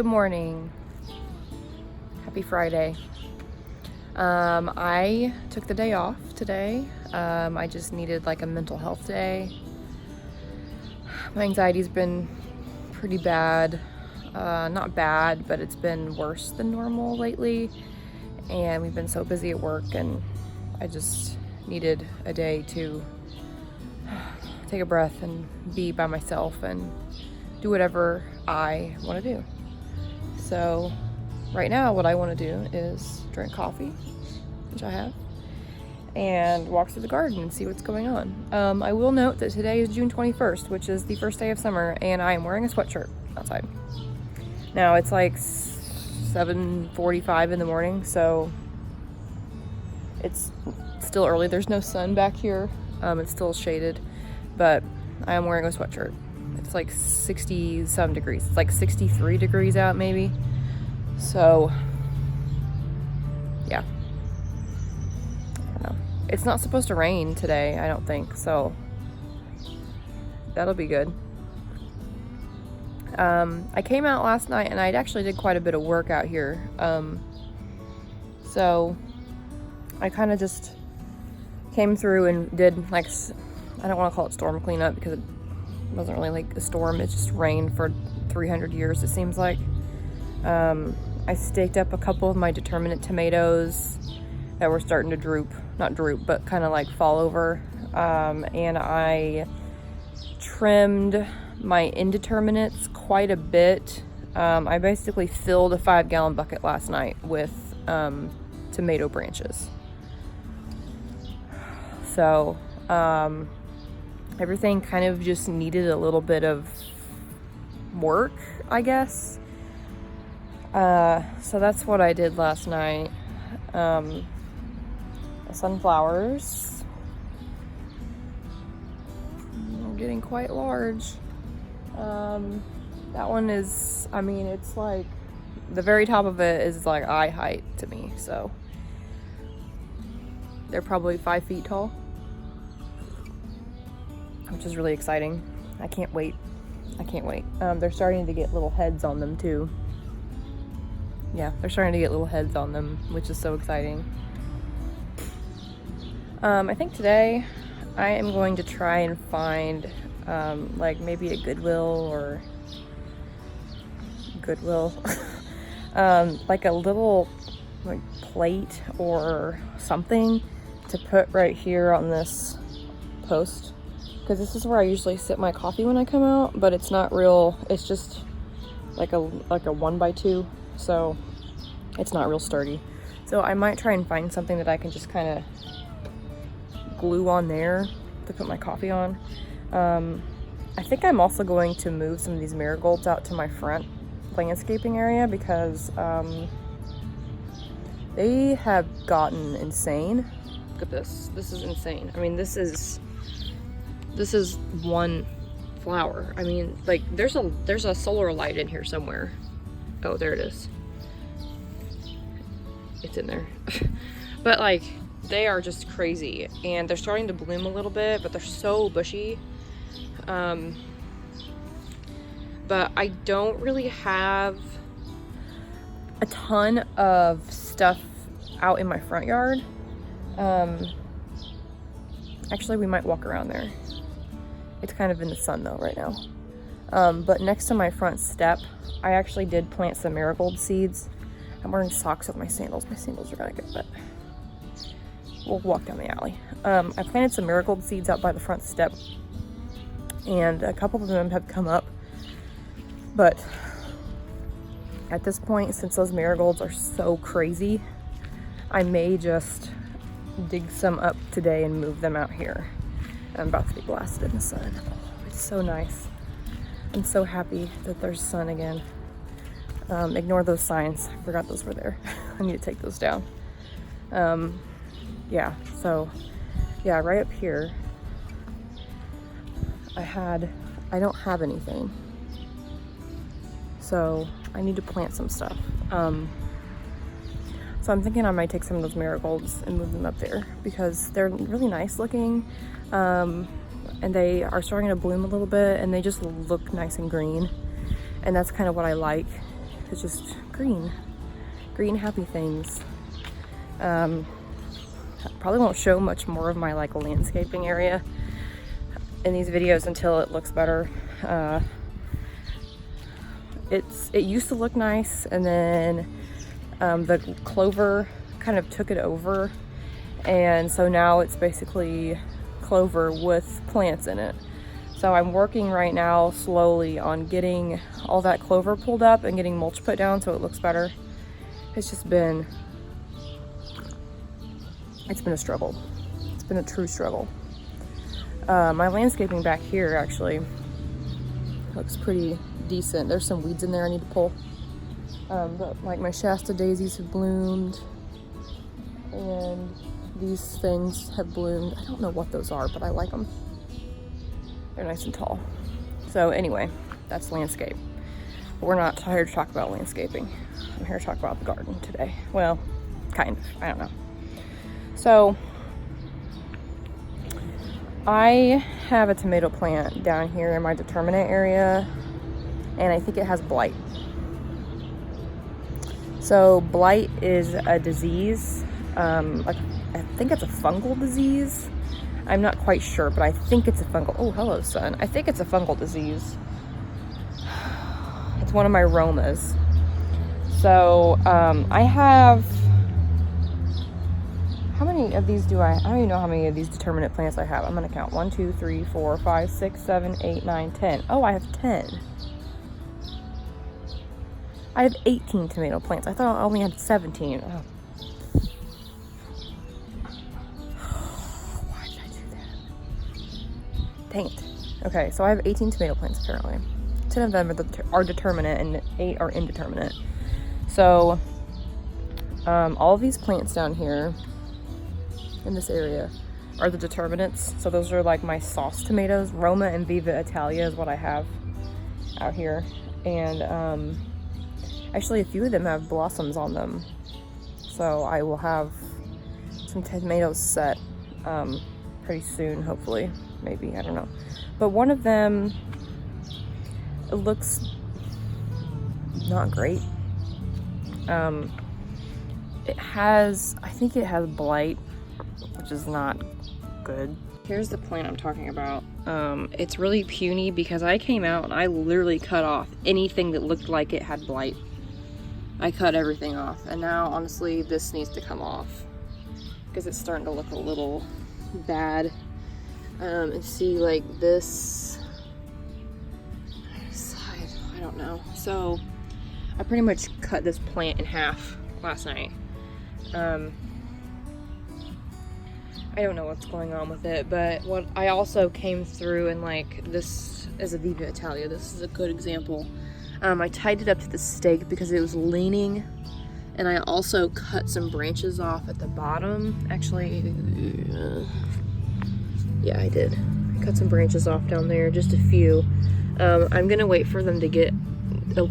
Good morning. Happy Friday. I took the day off today. I just needed like a mental health day. My anxiety's been pretty bad. Not bad, but it's been worse than normal lately. And we've been so busy at work, and I just needed a day to take a breath and be by myself and do whatever I want to do. So right now what I want to do is drink coffee, which I have, and walk through the garden and see what's going on. I will note that today is June 21st, which is the first day of summer, and I am wearing a sweatshirt outside. Now it's like 7:45 in the morning, so it's still early. There's no sun back here. It's still shaded, but I am wearing a sweatshirt. It's like 60-some degrees. It's like 63 degrees out maybe. So yeah, I don't know. It's not supposed to rain today, I don't think, so that'll be good. I came out last night and I actually did quite a bit of work out here. So I kind of just came through and did like, I don't want to call it storm cleanup because it wasn't really like a storm. It just rained for 300 years, it seems like. I staked up a couple of my determinate tomatoes that were starting to droop, not droop, but kind of like fall over. And I trimmed my indeterminates quite a bit. I basically filled a 5-gallon bucket last night with tomato branches. So everything kind of just needed a little bit of work, I guess. So that's what I did last night. The sunflowers are getting quite large. That one is, I mean, it's like the very top of it is like eye height to me, so they're probably 5 feet tall, which is really exciting. I can't wait. They're starting to get little heads on them too. Yeah, they're starting to get little heads on them, which is so exciting. I think today I am going to try and find like maybe a Goodwill like a little like plate or something to put right here on this post, because this is where I usually sit my coffee when I come out, but it's not real. It's just like a 1x2, so it's not real sturdy. So I might try and find something that I can just kind of glue on there to put my coffee on. I think I'm also going to move some of these marigolds out to my front landscaping area because they have gotten insane. Look at this. This is insane. I mean, this is one flower. I mean, like there's a solar light in here somewhere. Oh, there it is. It's in there. But like they are just crazy, and they're starting to bloom a little bit, but they're so bushy. But I don't really have a ton of stuff out in my front yard. Actually, we might walk around there. It's kind of in the sun though right now. But next to my front step, I actually did plant some marigold seeds. I'm wearing socks with my sandals. My sandals are gonna get wet. We'll walk down the alley. I planted some marigold seeds out by the front step, and a couple of them have come up. But at this point, since those marigolds are so crazy, I may just dig some up today and move them out here. I'm about to be blasted in the sun. Oh, it's so nice. I'm so happy that there's sun again. Ignore those signs. I forgot those were there. I need to take those down. Yeah, so yeah, right up here I don't have anything, so I need to plant some stuff. So I'm thinking I might take some of those marigolds and move them up there because they're really nice looking, and they are starting to bloom a little bit, and they just look nice and green, and that's kind of what I like. It's just green happy things. Probably won't show much more of my like landscaping area in these videos until it looks better. It used to look nice, and then the clover kind of took it over, and so now it's basically clover with plants in it. So I'm working right now slowly on getting all that clover pulled up and getting mulch put down so it looks better. It's been a struggle. It's been a true struggle. My landscaping back here actually looks pretty decent. There's some weeds in there I need to pull. But like my Shasta daisies have bloomed, and these things have bloomed. I don't know what those are, but I like them. They're nice and tall. So anyway, that's landscape. But we're not here to talk about landscaping. I'm here to talk about the garden today. Well, kind of, I don't know. So I have a tomato plant down here in my determinate area, and I think it has blight. So blight is a disease, like I think it's a fungal disease. I'm not quite sure, but I think it's a fungal. Oh, hello, sun. I think it's a fungal disease. It's one of my Romas. So I have, how many of these do I don't even know how many of these determinate plants I have. I'm gonna count. 1, 2, 3, 4, 5, 6, 7, 8, 9, 10. Oh, I have 10. I have 18 tomato plants. I thought I only had 17. Oh. Why did I do that? Dang it. Okay, so I have 18 tomato plants apparently. 10 of them are determinate and 8 are indeterminate. So all of these plants down here in this area are the determinates. So those are like my sauce tomatoes. Roma and Viva Italia is what I have out here. And actually a few of them have blossoms on them. So I will have some tomatoes set pretty soon, hopefully. Maybe, I don't know. But one of them, it looks not great. I think it has blight, which is not good. Here's the plant I'm talking about. It's really puny because I came out and I literally cut off anything that looked like it had blight. I cut everything off, and now honestly this needs to come off because it's starting to look a little bad. And see, like this side, I don't know. So I pretty much cut this plant in half last night. I don't know what's going on with it, but what I also came through, and like this is a Viva Italia. This is a good example. I tied it up to the stake because it was leaning, and I also cut some branches off at the bottom. Actually, yeah, I did. I cut some branches off down there, just a few. I'm gonna wait for them to get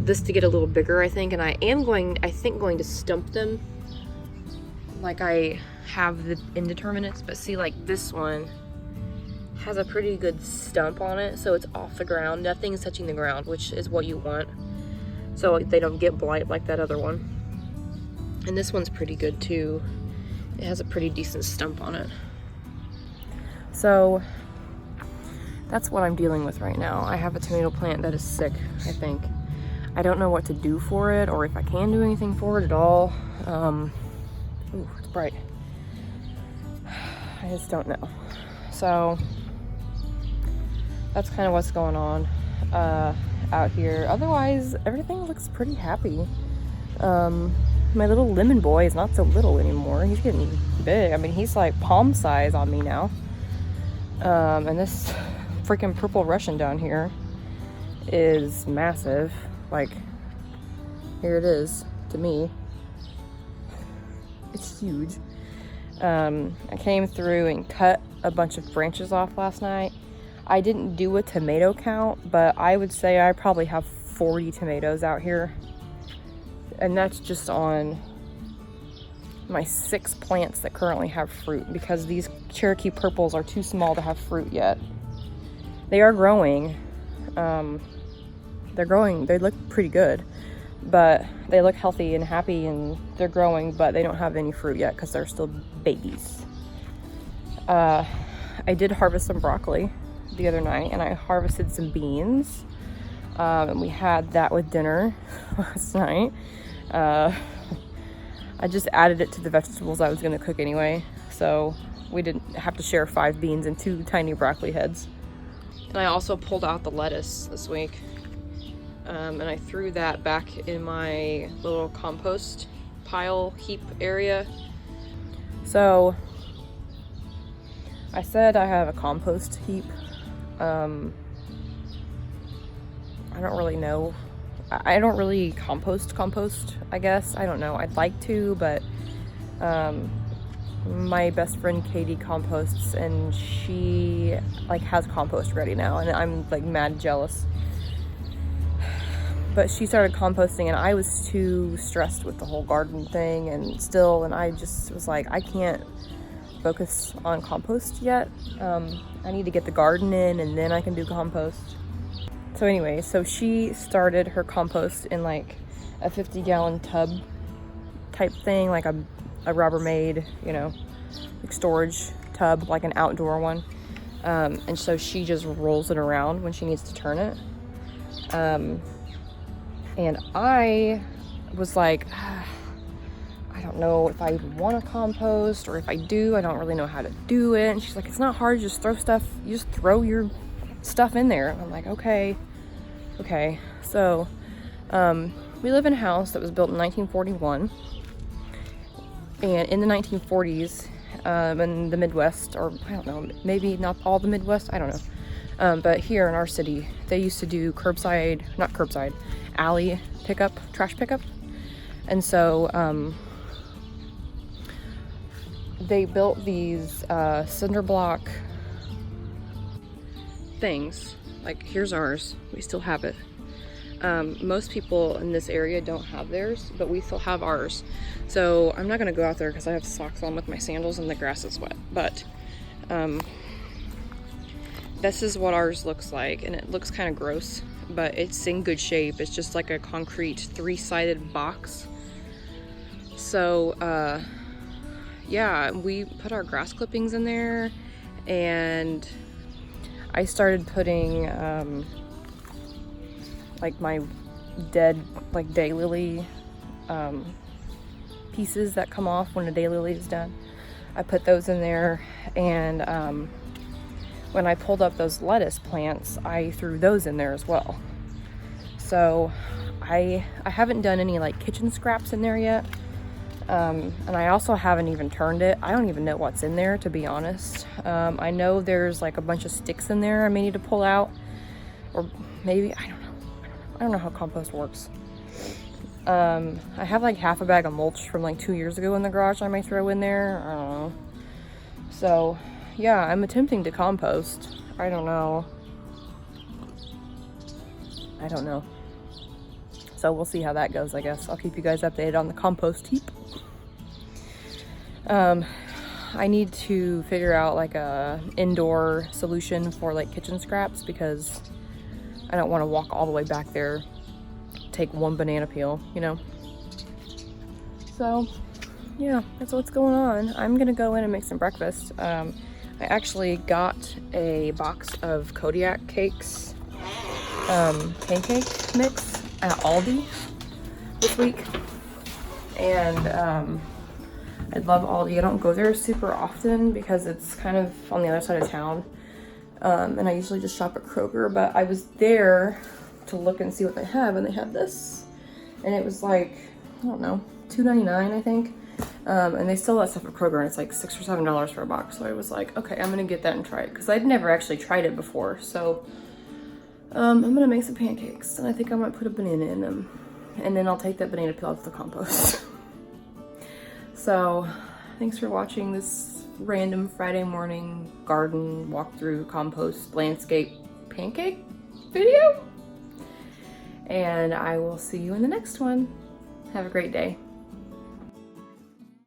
this to get a little bigger, I think, and I am going to stump them like I have the indeterminates, but see, like this one has a pretty good stump on it, so it's off the ground. Nothing's touching the ground, which is what you want, so they don't get blight like that other one. And this one's pretty good too. It has a pretty decent stump on it. So that's what I'm dealing with right now. I have a tomato plant that is sick, I think. I don't know what to do for it, or if I can do anything for it at all. Ooh, it's bright. I just don't know. So that's kind of what's going on out here. Otherwise, everything looks pretty happy. My little lemon boy is not so little anymore. He's getting big. I mean, he's like palm size on me now. And this freaking purple Russian down here is massive. Like, here it is to me. It's huge. I came through and cut a bunch of branches off last night. I didn't do a tomato count, but I would say I probably have 40 tomatoes out here. And that's just on my 6 plants that currently have fruit, because these Cherokee purples are too small to have fruit yet. They are growing. They're growing, they look pretty good, but they look healthy and happy and they're growing, but they don't have any fruit yet because they're still babies. I did harvest some broccoli the other night, and I harvested some beans, and we had that with dinner last night. I just added it to the vegetables I was going to cook anyway, so we didn't have to share 5 beans and 2 tiny broccoli heads. And I also pulled out the lettuce this week, and I threw that back in my little compost pile heap area. So I said I have a compost heap. I don't really know. I don't really compost, I guess. I don't know. I'd like to, but my best friend Katie composts, and she like has compost ready now, and I'm like mad jealous. But she started composting, and I was too stressed with the whole garden thing, and I just was like, I can't focus on compost yet. I need to get the garden in, and then I can do compost. So anyway, so she started her compost in like a 50-gallon tub type thing, like a Rubbermaid, you know, like storage tub, like an outdoor one. And so she just rolls it around when she needs to turn it. And I was like, I don't know if I even want to compost, or if I do, I don't really know how to do it. And she's like, it's not hard, you just throw your stuff in there. And I'm like, okay. So we live in a house that was built in 1941, and in the 1940s, in the Midwest, or I don't know, maybe not all the Midwest, I don't know, but here in our city, they used to do alley pickup, trash pickup. And so they built these cinder block things. Like, here's ours. We still have it. Most people in this area don't have theirs, but we still have ours. So I'm not going to go out there because I have socks on with my sandals and the grass is wet. But this is what ours looks like, and it looks kind of gross, but it's in good shape. It's just like a concrete 3-sided box. So yeah, we put our grass clippings in there, and I started putting like my dead like daylily pieces that come off when a daylily is done. I put those in there, and when I pulled up those lettuce plants, I threw those in there as well. So I haven't done any like kitchen scraps in there yet. And I also haven't even turned it. I don't even know what's in there, to be honest. I know there's like a bunch of sticks in there I may need to pull out, or maybe, I don't know how compost works. I have like half a bag of mulch from like 2 years ago in the garage I may throw in there. I don't know. So yeah, I'm attempting to compost. I don't know. So we'll see how that goes, I guess. I'll keep you guys updated on the compost heap. I need to figure out like a indoor solution for like kitchen scraps, because I don't want to walk all the way back there, take one banana peel, you know. So yeah, that's what's going on. I'm gonna go in and make some breakfast. I actually got a box of Kodiak cakes, pancake mix at Aldi this week, and I love Aldi. I don't go there super often because it's kind of on the other side of town, and I usually just shop at Kroger, but I was there to look and see what they have, and they had this, and it was like, I don't know, $2.99 I think, and they sell that stuff at Kroger, and it's like $6 or $7 for a box. So I was like, okay, I'm gonna get that and try it, because I'd never actually tried it before. So I'm gonna make some pancakes, and I think I might put a banana in them, and then I'll take that banana peel out to the compost. So thanks for watching this random Friday morning garden walkthrough compost landscape pancake video, and I will see you in the next one. Have a great day.